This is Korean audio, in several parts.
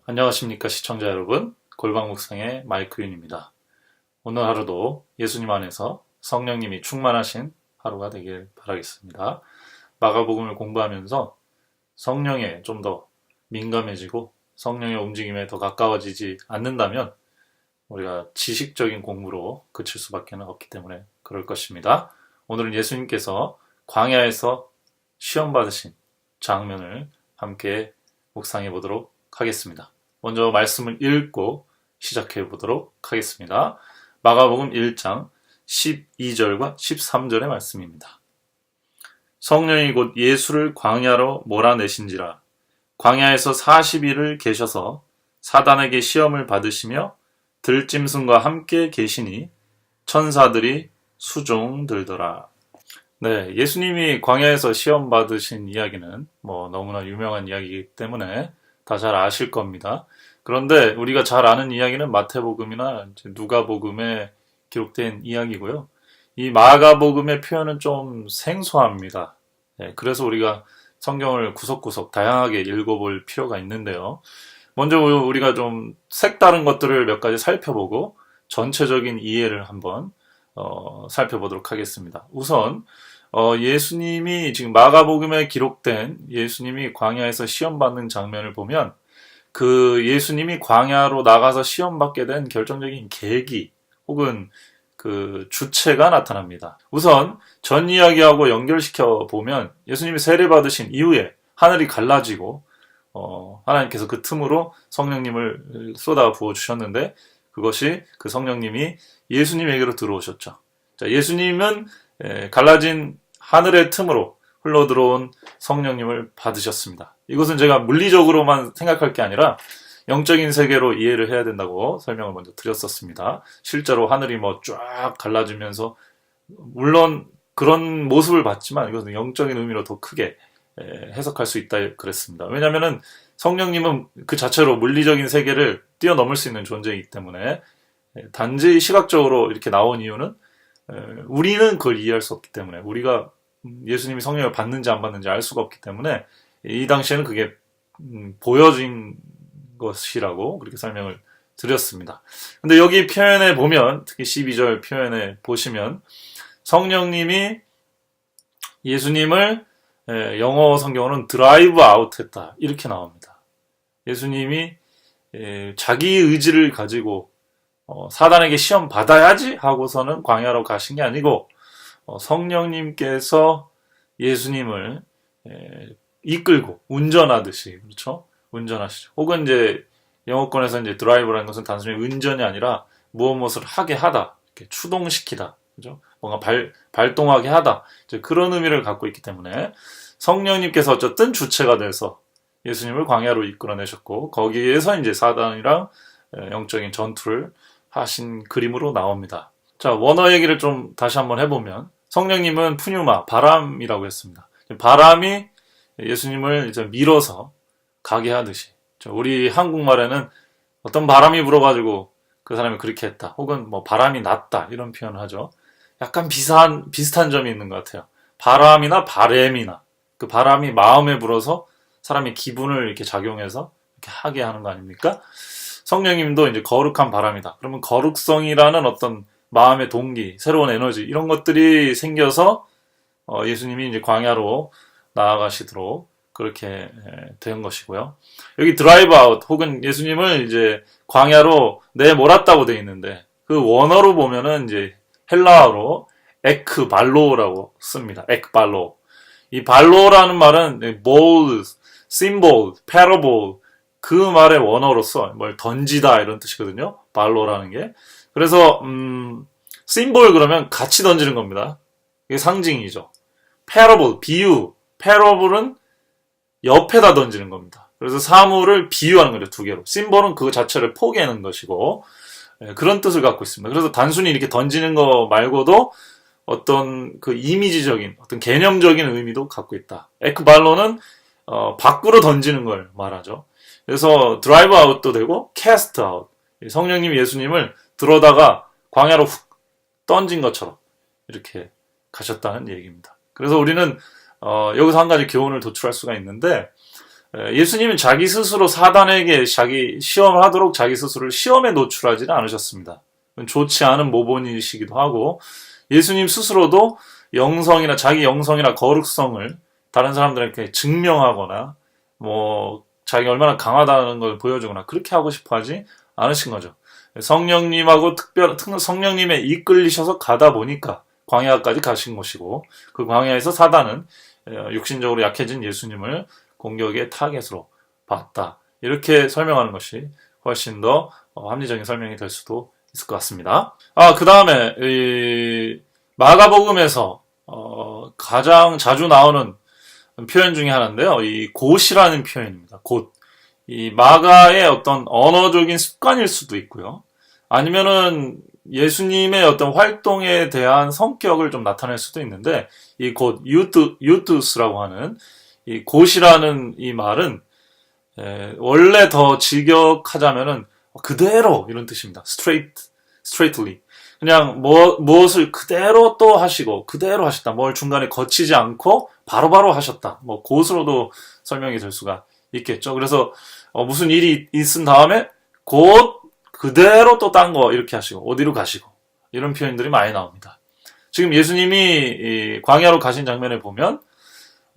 안녕하십니까 시청자 여러분, 골방묵상의 마이크윤입니다. 오늘 하루도 예수님 안에서 성령님이 충만하신 하루가 되길 바라겠습니다. 마가복음을 공부하면서 성령에 좀 더 민감해지고 성령의 움직임에 더 가까워지지 않는다면 우리가 지식적인 공부로 그칠 수밖에 없기 때문에 그럴 것입니다. 오늘은 예수님께서 광야에서 시험 받으신 장면을 함께 묵상해 보도록 하겠습니다. 먼저 말씀을 읽고 시작해 보도록 하겠습니다. 마가복음 1장 12절과 13절의 말씀입니다. 성령이 곧 예수를 광야로 몰아내신지라 광야에서 40일을 계셔서 사단에게 시험을 받으시며 들짐승과 함께 계시니 천사들이 수종들더라. 네, 예수님이 광야에서 시험 받으신 이야기는 너무나 유명한 이야기이기 때문에 다 잘 아실 겁니다. 그런데 우리가 잘 아는 이야기는 마태복음이나 누가복음에 기록된 이야기고요. 이 마가복음의 표현은 좀 생소합니다. 네, 그래서 우리가 성경을 구석구석 다양하게 읽어볼 필요가 있는데요. 먼저 우리가 좀 색다른 것들을 몇 가지 살펴보고 전체적인 이해를 한번 살펴보도록 하겠습니다. 우선 예수님이 지금 마가복음에 기록된 예수님이 광야에서 시험받는 장면을 보면 그 예수님이 광야로 나가서 시험받게 된 결정적인 계기 혹은 그 주체가 나타납니다. 우선 전 이야기하고 연결시켜 보면 예수님이 세례받으신 이후에 하늘이 갈라지고 하나님께서 그 틈으로 성령님을 쏟아 부어 주셨는데 그것이 그 성령님이 예수님에게로 들어오셨죠. 자, 예수님은 갈라진 하늘의 틈으로 흘러들어온 성령님을 받으셨습니다. 이것은 제가 물리적으로만 생각할 게 아니라 영적인 세계로 이해를 해야 된다고 설명을 먼저 드렸었습니다. 실제로 하늘이 쫙 갈라지면서 물론 그런 모습을 봤지만 이것은 영적인 의미로 더 크게 해석할 수 있다 그랬습니다. 왜냐하면 성령님은 그 자체로 물리적인 세계를 뛰어넘을 수 있는 존재이기 때문에 단지 시각적으로 이렇게 나온 이유는 우리는 그걸 이해할 수 없기 때문에 우리가 예수님이 성령을 받는지 안 받는지 알 수가 없기 때문에 이 당시에는 그게 보여진 것이라고 그렇게 설명을 드렸습니다. 근데 여기 표현에 보면 특히 12절 표현에 보시면 성령님이 예수님을 영어 성경으로는 드라이브 아웃했다 이렇게 나옵니다. 예수님이 자기 의지를 가지고 사단에게 시험 받아야지 하고서는 광야로 가신 게 아니고 성령님께서 예수님을 이끌고 운전하듯이 그렇죠? 운전하시죠. 혹은 이제 영어권에서 이제 드라이브라는 것은 단순히 운전이 아니라 무엇을 하게 하다, 이렇게 추동시키다, 그죠? 뭔가 발동하게 하다 이제 그런 의미를 갖고 있기 때문에 성령님께서 어쨌든 주체가 돼서 예수님을 광야로 이끌어내셨고 거기에서 이제 사단이랑 영적인 전투를 하신 그림으로 나옵니다. 자, 원어 얘기를 좀 다시 한번 해보면 성령님은 푸뉴마, 바람이라고 했습니다. 바람이 예수님을 이제 밀어서 가게 하듯이 우리 한국말에는 어떤 바람이 불어가지고 그 사람이 그렇게 했다 혹은 바람이 났다 이런 표현을 하죠. 약간 비슷한 점이 있는 것 같아요. 바람이나 바램이나 그 바람이 마음에 불어서 사람의 기분을 이렇게 작용해서 이렇게 하게 하는 거 아닙니까? 성령님도 이제 거룩한 바람이다. 그러면 거룩성이라는 어떤 마음의 동기, 새로운 에너지 이런 것들이 생겨서 예수님이 이제 광야로 나아가시도록 그렇게 된 것이고요. 여기 드라이브 아웃 혹은 예수님을 이제 광야로 내몰았다고 돼 있는데 그 원어로 보면은 이제 헬라어로 에크발로라고 씁니다. 에크발로. 이 발로라는 말은 bowl, symbol, parable 그 말의 원어로서 뭘 던지다 이런 뜻이거든요. 발로라는 게. 그래서 심볼 그러면 같이 던지는 겁니다. 이게 상징이죠. parable, 비유. parable은 옆에다 던지는 겁니다. 그래서 사물을 비유하는 거죠. 두 개로. 심볼은 그 자체를 포개는 것이고 그런 뜻을 갖고 있습니다. 그래서 단순히 이렇게 던지는 거 말고도 어떤 그 이미지적인 어떤 개념적인 의미도 갖고 있다. 에크발로는 밖으로 던지는 걸 말하죠. 그래서 드라이브 아웃도 되고 캐스트 아웃. 성령님 예수님을 들어다가 광야로 훅 던진 것처럼 이렇게 가셨다는 얘기입니다. 그래서 우리는 여기서 한 가지 교훈을 도출할 수가 있는데 예수님은 자기 스스로 사단에게 자기 시험을 하도록 자기 스스로를 시험에 노출하지는 않으셨습니다. 좋지 않은 모본이시기도 하고 예수님 스스로도 영성이나 자기 영성이나 거룩성을 다른 사람들에게 증명하거나 뭐 자기가 얼마나 강하다는 걸 보여주거나 그렇게 하고 싶어 하지 않으신 거죠. 성령님하고 성령님에 이끌리셔서 가다 보니까 광야까지 가신 것이고 그 광야에서 사단은 육신적으로 약해진 예수님을 공격의 타겟으로 봤다. 이렇게 설명하는 것이 훨씬 더 합리적인 설명이 될 수도 있을 것 같습니다. 그 다음에 마가복음에서 가장 자주 나오는 표현 중에 하나인데요. 이 곧이라는 표현입니다. 곧. 이 마가의 어떤 언어적인 습관일 수도 있고요. 아니면은 예수님의 어떤 활동에 대한 성격을 좀 나타낼 수도 있는데 이 곧 유투스라고 하는 이 곧이라는 이 말은 원래 더 직역하자면은 그대로 이런 뜻입니다. straightly. 그냥 무엇을 그대로 또 하시고 그대로 하셨다. 뭘 중간에 거치지 않고 바로바로 하셨다. 뭐 곧으로도 설명이 될 수가 있겠죠. 그래서 무슨 일이 있은 다음에 곧 그대로 또 딴 거 이렇게 하시고 어디로 가시고 이런 표현들이 많이 나옵니다. 지금 예수님이 광야로 가신 장면에 보면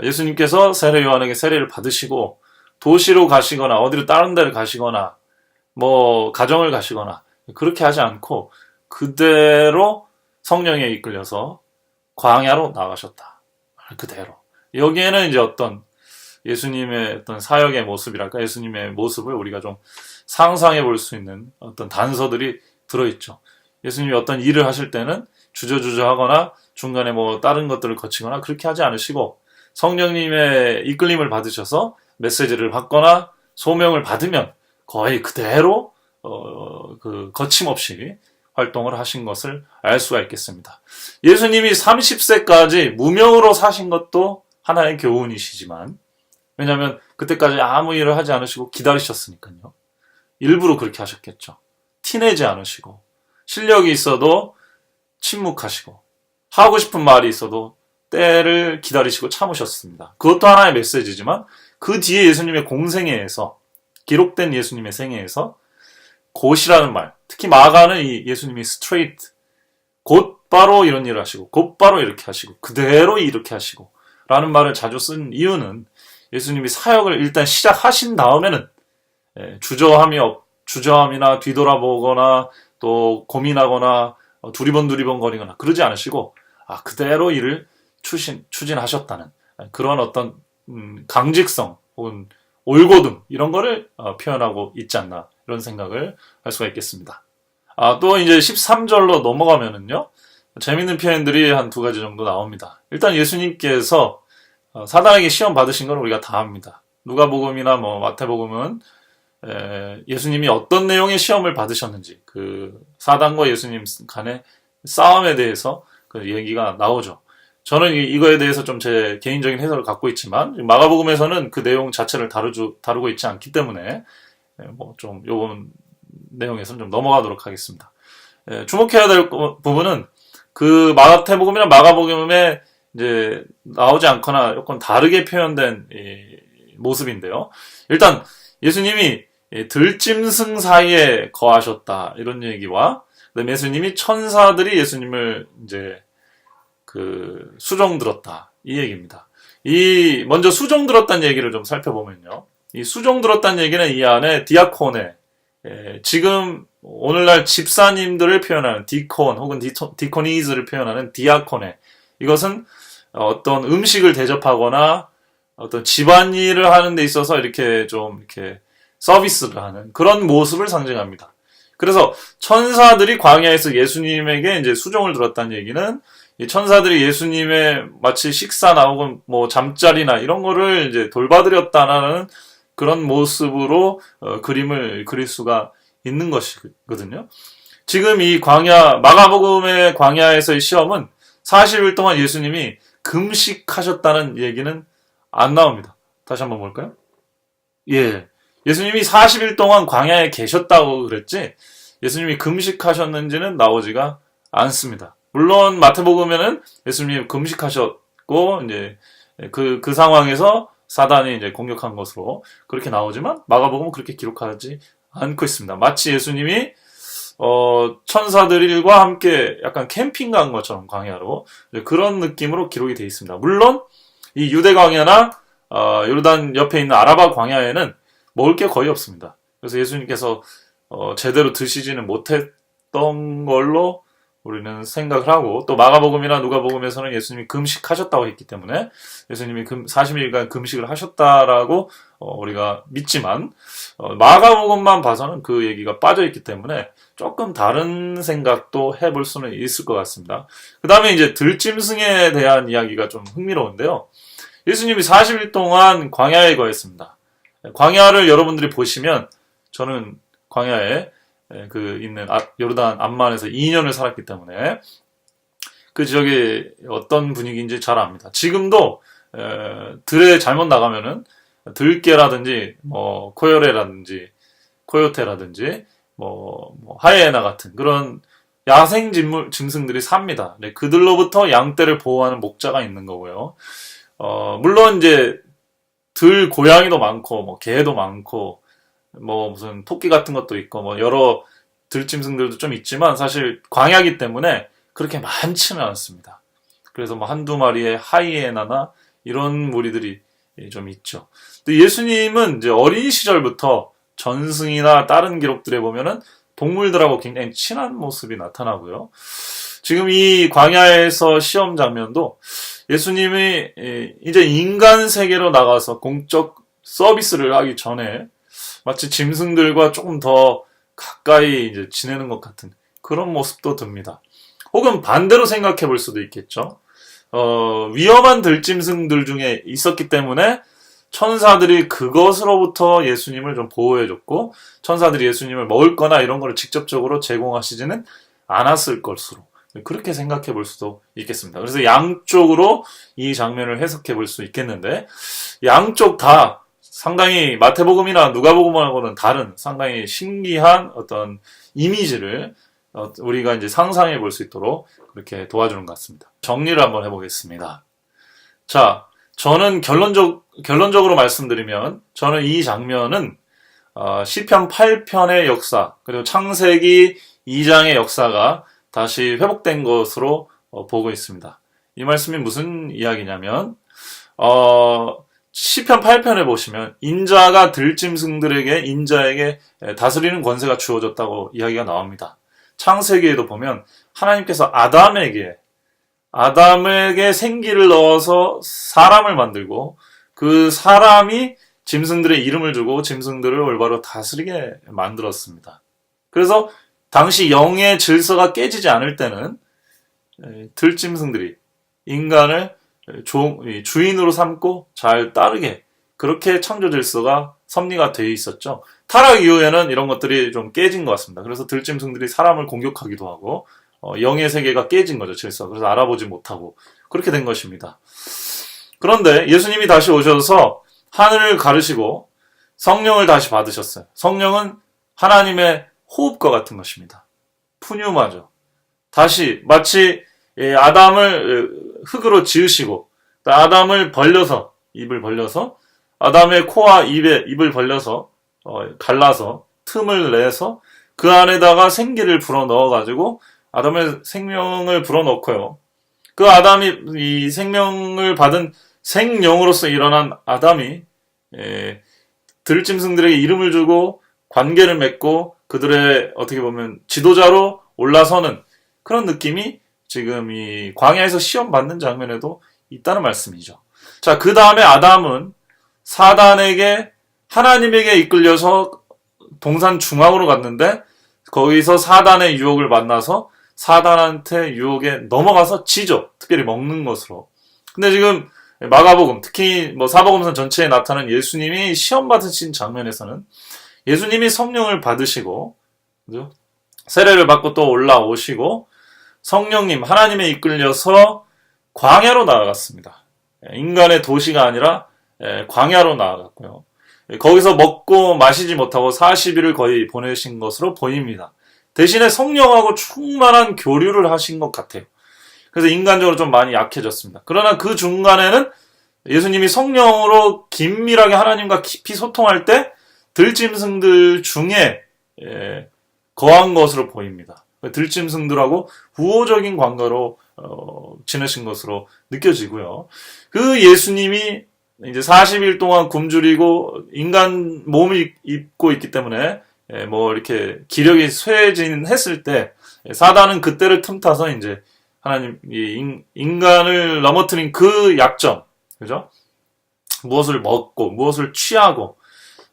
예수님께서 세례 요한에게 세례를 받으시고 도시로 가시거나 어디로 다른 데를 가시거나 뭐 가정을 가시거나 그렇게 하지 않고 그대로 성령에 이끌려서 광야로 나가셨다. 그대로. 여기에는 이제 어떤 예수님의 어떤 사역의 모습이랄까 예수님의 모습을 우리가 좀 상상해 볼 수 있는 어떤 단서들이 들어있죠. 예수님이 어떤 일을 하실 때는 주저주저 하거나 중간에 뭐 다른 것들을 거치거나 그렇게 하지 않으시고 성령님의 이끌림을 받으셔서 메시지를 받거나 소명을 받으면 거의 그대로 거침없이 활동을 하신 것을 알 수가 있겠습니다. 예수님이 30세까지 무명으로 사신 것도 하나의 교훈이시지만 왜냐하면 그때까지 아무 일을 하지 않으시고 기다리셨으니까요. 일부러 그렇게 하셨겠죠. 티내지 않으시고 실력이 있어도 침묵하시고 하고 싶은 말이 있어도 때를 기다리시고 참으셨습니다. 그것도 하나의 메시지지만 그 뒤에 예수님의 공생애에서 기록된 예수님의 생애에서 곧이라는 말, 특히 마가는 이 예수님이 스트레이트, 곧바로 이런 일을 하시고 곧바로 이렇게 하시고 그대로 이렇게 하시고 라는 말을 자주 쓴 이유는 예수님이 사역을 일단 시작하신 다음에는 주저함이나 뒤돌아보거나 또 고민하거나 두리번 거리거나 그러지 않으시고 그대로 일을 추진하셨다는 그런 어떤 강직성 혹은 올고듬 이런 거를 표현하고 있지 않나 이런 생각을 할 수가 있겠습니다. 또 이제 13절로 넘어가면은요 재밌는 표현들이 한 두 가지 정도 나옵니다. 일단 예수님께서 사단에게 시험 받으신 건 우리가 다 압니다. 누가복음이나 뭐 마태복음은 예수님이 어떤 내용의 시험을 받으셨는지 그 사단과 예수님 간의 싸움에 대해서 그 얘기가 나오죠. 저는 이거에 대해서 좀 제 개인적인 해석을 갖고 있지만 마가복음에서는 그 내용 자체를 다루고 있지 않기 때문에 뭐 좀 요번 내용에서는 좀 넘어가도록 하겠습니다. 주목해야 될 부분은 그 마태복음이나 마가복음에 이제 나오지 않거나 조금 다르게 표현된 모습인데요. 일단 예수님이 들짐승 사이에 거하셨다 이런 얘기와 그다음에 예수님이 천사들이 예수님을 이제 그 수종 들었다 이 얘기입니다. 먼저 수종 들었다는 얘기를 좀 살펴보면요. 이 수종 들었다는 얘기는 이 안에 디아코네 지금 오늘날 집사님들을 표현하는 디콘 혹은 디코니즈를 표현하는 디아코네 이것은 어떤 음식을 대접하거나 어떤 집안일을 하는 데 있어서 이렇게 서비스를 하는 그런 모습을 상징합니다. 그래서 천사들이 광야에서 예수님에게 이제 수종을 들었다는 얘기는 이 천사들이 예수님의 마치 식사나 혹은 뭐 잠자리나 이런 거를 이제 돌봐드렸다는 그런 모습으로 그림을 그릴 수가 있는 것이거든요. 지금 이 마가복음의 광야에서의 시험은 40일 동안 예수님이 금식하셨다는 얘기는 안 나옵니다. 다시 한번 볼까요? 예수님이 40일 동안 광야에 계셨다고 그랬지 예수님이 금식하셨는지는 나오지가 않습니다. 물론 마태복음에는 예수님이 금식하셨고 이제 그 상황에서 사단이 이제 공격한 것으로 그렇게 나오지만 마가복음은 그렇게 기록하지 않고 있습니다. 마치 예수님이 천사들과 함께 약간 캠핑 간 것처럼 광야로 그런 느낌으로 기록이 되어 있습니다. 물론 이 유대 광야나 요르단 옆에 있는 아라바 광야에는 먹을 게 거의 없습니다. 그래서 예수님께서 제대로 드시지는 못했던 걸로 우리는 생각을 하고, 또 마가복음이나 누가복음에서는 예수님이 금식하셨다고 했기 때문에 예수님이 40일간 금식을 하셨다라고 우리가 믿지만, 마가복음만 봐서는 그 얘기가 빠져있기 때문에 조금 다른 생각도 해볼 수는 있을 것 같습니다. 그 다음에 이제 들짐승에 대한 이야기가 좀 흥미로운데요. 예수님이 40일 동안 광야에 거했습니다. 광야를 여러분들이 보시면, 저는 광야에 있는 요르단 암만에서 2년을 살았기 때문에 그 지역이 어떤 분위기인지 잘 압니다. 지금도 들에 잘못 나가면은 들개라든지 코요테라든지 하이에나 같은 그런 야생 짐승들이 삽니다. 네, 그들로부터 양떼를 보호하는 목자가 있는 거고요. 물론 이제 들 고양이도 많고 개도 많고 무슨 토끼 같은 것도 있고 여러 들짐승들도 좀 있지만 사실 광야기 때문에 그렇게 많지는 않습니다. 그래서 한두 마리의 하이에나나 이런 무리들이 좀 있죠. 근데 예수님은 이제 어린 시절부터 전승이나 다른 기록들에 보면은 동물들하고 굉장히 친한 모습이 나타나고요. 지금 이 광야에서 시험 장면도 예수님이 이제 인간 세계로 나가서 공적 서비스를 하기 전에 마치 짐승들과 조금 더 가까이 이제 지내는 것 같은 그런 모습도 듭니다. 혹은 반대로 생각해 볼 수도 있겠죠. 위험한 들짐승들 중에 있었기 때문에 천사들이 그것으로부터 예수님을 좀 보호해줬고, 천사들이 예수님을 먹을 거나 이런 거를 직접적으로 제공하시지는 않았을 것으로 그렇게 생각해 볼 수도 있겠습니다. 그래서 양쪽으로 이 장면을 해석해 볼 수 있겠는데, 양쪽 다 상당히 마태복음이나 누가복음하고는 다른 상당히 신기한 어떤 이미지를 우리가 이제 상상해 볼 수 있도록 그렇게 도와주는 것 같습니다. 정리를 한번 해보겠습니다. 자, 저는 결론적으로 말씀드리면, 저는 이 장면은 시편 8편의 역사, 그리고 창세기 2장의 역사가 다시 회복된 것으로 보고 있습니다. 이 말씀이 무슨 이야기냐면, 시편 8편에 보시면 인자가 인자에게 다스리는 권세가 주어졌다고 이야기가 나옵니다. 창세기에도 보면 하나님께서 아담에게 생기를 넣어서 사람을 만들고, 그 사람이 짐승들의 이름을 주고 짐승들을 올바로 다스리게 만들었습니다. 그래서 당시 영의 질서가 깨지지 않을 때는 들짐승들이 인간을 주인으로 삼고 잘 따르게, 그렇게 창조 질서가 섭리가 되어 있었죠. 타락 이후에는 이런 것들이 좀 깨진 것 같습니다. 그래서 들짐승들이 사람을 공격하기도 하고 영의 세계가 깨진 거죠, 질서. 그래서 알아보지 못하고 그렇게 된 것입니다. 그런데 예수님이 다시 오셔서 하늘을 가르시고 성령을 다시 받으셨어요. 성령은 하나님의 호흡과 같은 것입니다. 푸뉴마죠. 다시 마치 아담을 흙으로 지으시고 아담을 벌려서, 입을 벌려서 아담의 코와 입을 벌려서 갈라서 틈을 내서 그 안에다가 생기를 불어 넣어가지고 아담의 생명을 불어넣고요. 그 아담이 이 생명을 받은 생령으로서 일어난 아담이 들짐승들에게 이름을 주고 관계를 맺고 그들의 어떻게 보면 지도자로 올라서는 그런 느낌이 지금 이 광야에서 시험 받는 장면에도 있다는 말씀이죠. 자, 그 다음에 아담은 사단에게, 하나님에게 이끌려서 동산 중앙으로 갔는데 거기서 사단의 유혹을 만나서 사단한테 유혹에 넘어가서 지죠. 특별히 먹는 것으로. 근데 지금 마가복음, 특히 사복음서 전체에 나타난 예수님이 시험 받으신 장면에서는 예수님이 성령을 받으시고, 그죠? 세례를 받고 또 올라오시고 성령님, 하나님에 이끌려서 광야로 나아갔습니다. 인간의 도시가 아니라 광야로 나아갔고요. 거기서 먹고 마시지 못하고 40일을 거의 보내신 것으로 보입니다. 대신에 성령하고 충만한 교류를 하신 것 같아요. 그래서 인간적으로 좀 많이 약해졌습니다. 그러나 그 중간에는 예수님이 성령으로 긴밀하게 하나님과 깊이 소통할 때 들짐승들 중에 거한 것으로 보입니다. 들짐승들하고 우호적인 관계로 지내신 것으로 느껴지고요. 그 예수님이 이제 40일 동안 굶주리고 인간 몸을 입고 있기 때문에 이렇게 기력이 쇠진했을 때 사단은 그때를 틈타서 이제 하나님 인간을 넘어뜨린 그 약점, 그죠? 무엇을 먹고 무엇을 취하고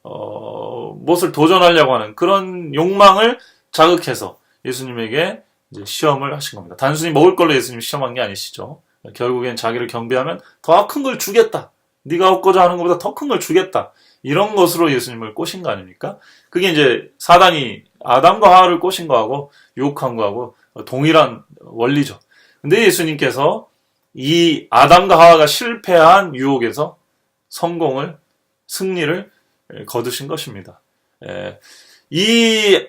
무엇을 도전하려고 하는 그런 욕망을 자극해서 예수님에게 이제 시험을 하신 겁니다. 단순히 먹을 걸로 예수님 시험한 게 아니시죠. 결국엔 자기를 경배하면 더 큰 걸 주겠다. 네가 얻고자 하는 것보다 더 큰 걸 주겠다. 이런 것으로 예수님을 꼬신 거 아닙니까? 그게 이제 사단이 아담과 하와를 꼬신 거하고 유혹한 거하고 동일한 원리죠. 근데 예수님께서 이 아담과 하와가 실패한 유혹에서 승리를 거두신 것입니다. 이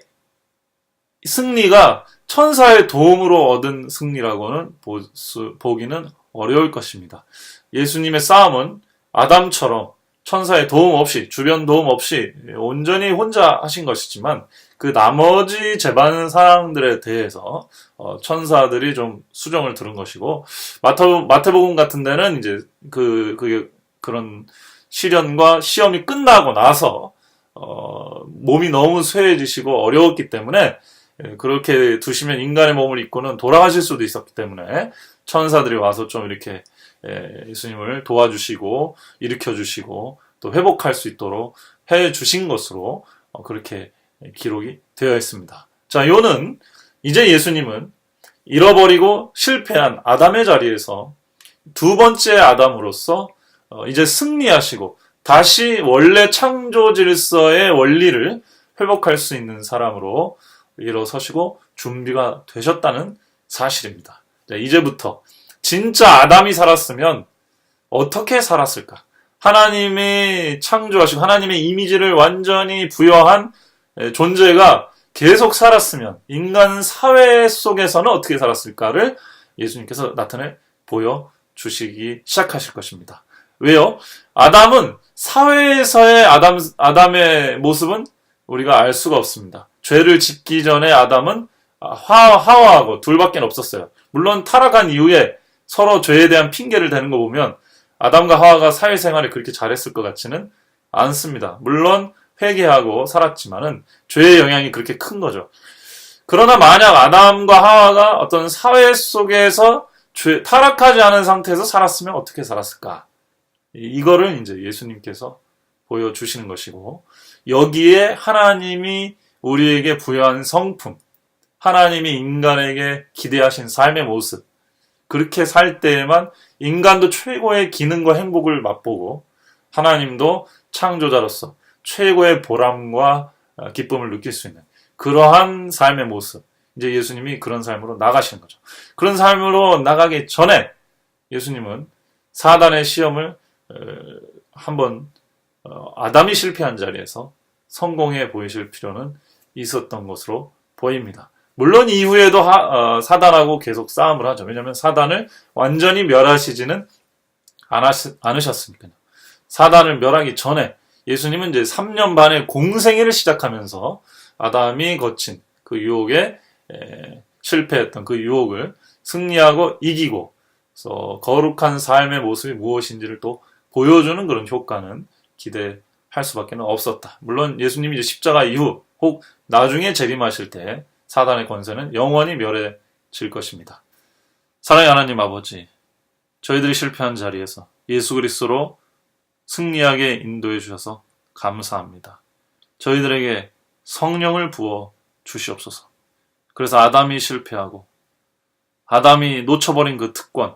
승리가 천사의 도움으로 얻은 승리라고는 보기는 어려울 것입니다. 예수님의 싸움은 아담처럼 천사의 도움 없이, 주변 도움 없이 온전히 혼자 하신 것이지만 그 나머지 제반 사람들에 대해서 천사들이 좀 수정을 들은 것이고, 마태복음 같은 데는 이제 그런 시련과 시험이 끝나고 나서 몸이 너무 쇠해지시고 어려웠기 때문에 그렇게 두시면 인간의 몸을 입고는 돌아가실 수도 있었기 때문에 천사들이 와서 좀 이렇게 예수님을 도와주시고 일으켜주시고 또 회복할 수 있도록 해주신 것으로 그렇게 기록이 되어 있습니다. 자, 요는 이제 예수님은 잃어버리고 실패한 아담의 자리에서 두 번째 아담으로서 이제 승리하시고 다시 원래 창조 질서의 원리를 회복할 수 있는 사람으로 일어서시고 준비가 되셨다는 사실입니다. 이제부터 진짜 아담이 살았으면 어떻게 살았을까? 하나님이 창조하시고 하나님의 이미지를 완전히 부여한 존재가 계속 살았으면 인간 사회 속에서는 어떻게 살았을까를 예수님께서 나타내 보여주시기 시작하실 것입니다. 왜요? 아담은 사회에서의 아담의 모습은 우리가 알 수가 없습니다. 죄를 짓기 전에 아담은 하와하고 둘밖에 없었어요. 물론 타락한 이후에 서로 죄에 대한 핑계를 대는 거 보면 아담과 하와가 사회생활을 그렇게 잘했을 것 같지는 않습니다. 물론 회개하고 살았지만은 죄의 영향이 그렇게 큰 거죠. 그러나 만약 아담과 하와가 어떤 사회 속에서 타락하지 않은 상태에서 살았으면 어떻게 살았을까? 이거를 이제 예수님께서 보여주시는 것이고, 여기에 하나님이 우리에게 부여한 성품, 하나님이 인간에게 기대하신 삶의 모습, 그렇게 살 때에만 인간도 최고의 기능과 행복을 맛보고 하나님도 창조자로서 최고의 보람과 기쁨을 느낄 수 있는 그러한 삶의 모습, 이제 예수님이 그런 삶으로 나가시는 거죠. 그런 삶으로 나가기 전에 예수님은 사단의 시험을 한번 아담이 실패한 자리에서 성공해 보이실 필요는 있었던 것으로 보입니다. 물론 이후에도 사단하고 계속 싸움을 하죠. 왜냐하면 사단을 완전히 멸하시지는 않으셨으니까요. 사단을 멸하기 전에 예수님은 이제 3년 반의 공생애를 시작하면서 아담이 거친 그 유혹에 실패했던 그 유혹을 승리하고 이기고 거룩한 삶의 모습이 무엇인지를 또 보여주는 그런 효과는 기대할 수밖에 없었다. 물론 예수님이 이제 십자가 이후 혹 나중에 재림하실 때 사단의 권세는 영원히 멸해질 것입니다. 사랑의 하나님 아버지, 저희들이 실패한 자리에서 예수 그리스도로 승리하게 인도해 주셔서 감사합니다. 저희들에게 성령을 부어 주시옵소서. 그래서 아담이 실패하고 아담이 놓쳐버린 그 특권,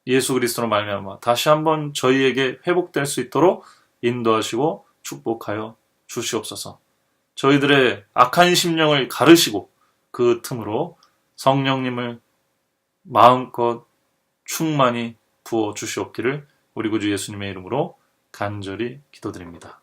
예수 그리스도로 말미암아 다시 한번 저희에게 회복될 수 있도록 인도하시고 축복하여 주시옵소서. 저희들의 악한 심령을 가르시고 그 틈으로 성령님을 마음껏 충만히 부어 주시옵기를 우리 구주 예수님의 이름으로 간절히 기도드립니다.